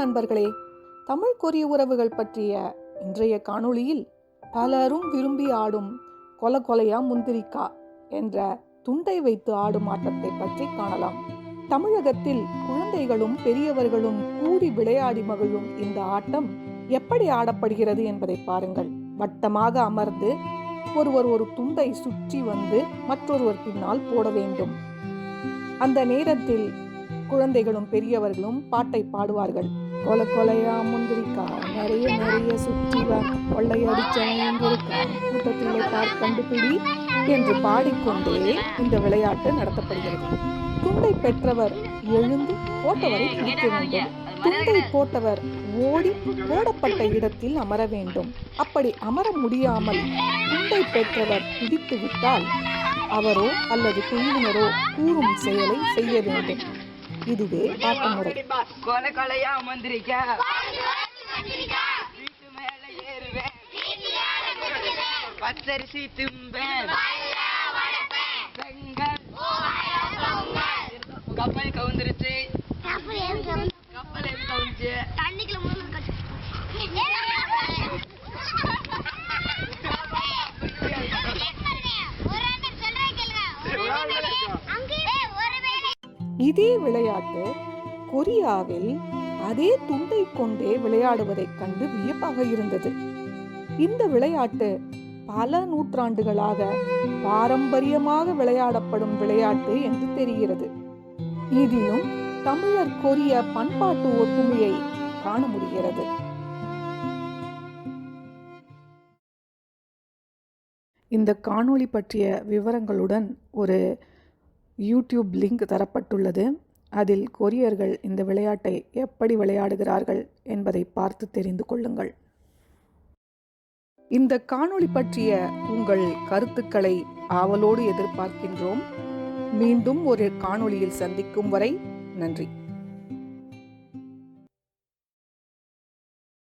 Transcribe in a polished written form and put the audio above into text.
நண்பர்களே, தமிழ் கொரிய உறவுகள் பற்றிய இன்றைய காணொளியில் பலரும் விரும்பி ஆடும் கொல கொலையா முந்திரிக்கா என்ற துண்டை வைத்து ஆடும் ஆட்டத்தை பற்றி காணலாம். தமிழகத்தில் குழந்தைகளும் பெரியவர்களும் கூடி விளையாடி மகிழும் இந்த ஆட்டம் எப்படி ஆடப்படுகிறது என்பதை பாருங்கள். வட்டமாக அமர்ந்து ஒருவர் ஒரு துண்டை சுற்றி வந்து மற்றொருவர் பின்னால் போட வேண்டும். அந்த நேரத்தில் குழந்தைகளும் பெரியவர்களும் பாட்டை பாடுவார்கள். கொல கொலையா முந்திரிக்கா, நிறைய நிறைய சுற்றிவா, கொள்ளையடிச்சவன் கூட்டத்திலே கண்டுபிடி என்று பாடிக்கொண்டே இந்த விளையாட்டு நடத்தப்படுகிறது. துண்டை பெற்றவர் எழுந்து போட்டவரை பிடிக்க வேண்டும். துண்டை போட்டவர் ஓடி போடப்பட்ட இடத்தில் அமர வேண்டும். அப்படி அமர முடியாமல் துண்டை பெற்றவர் பிடித்து விட்டால் அவரோ அல்லது குழுவினரோ கூறும் செயலை செய்ய வேண்டும். இதுவே ஆட்ட முறை. கொல கொலையா முந்திரிக்கா, வீட்டு மேல ஏறுவேன், பச்சரிசி திம்பேன், கப்பல் கவுந்துருச்சு, கப்பல் கவுந்துச்சு, இதே விளையாட்டு கொரியாவில் அதே துண்டை கொண்டே விளையாடுவதைக் கண்டு வியப்பாக இருந்தது. இந்த விளையாட்டு பல நூற்றாண்டுகளாக பாரம்பரியமாக விளையாடப்படும் விளையாட்டு என்று தெரிகிறது. இதிலும் தமிழர் கொரிய பண்பாட்டு ஒற்றுமையை காண முடிகிறது. இந்த காணொளி பற்றிய விவரங்களுடன் ஒரு யூடியூப் லிங்க் தரப்பட்டுள்ளது. அதில் கொரியர்கள் இந்த விளையாட்டை எப்படி விளையாடுகிறார்கள் என்பதை பார்த்து தெரிந்து கொள்ளுங்கள். இந்த காணொளி பற்றிய உங்கள் கருத்துக்களை ஆவலோடு எதிர்பார்க்கின்றோம். மீண்டும் ஒரு காணொளியில் சந்திக்கும் வரை நன்றி.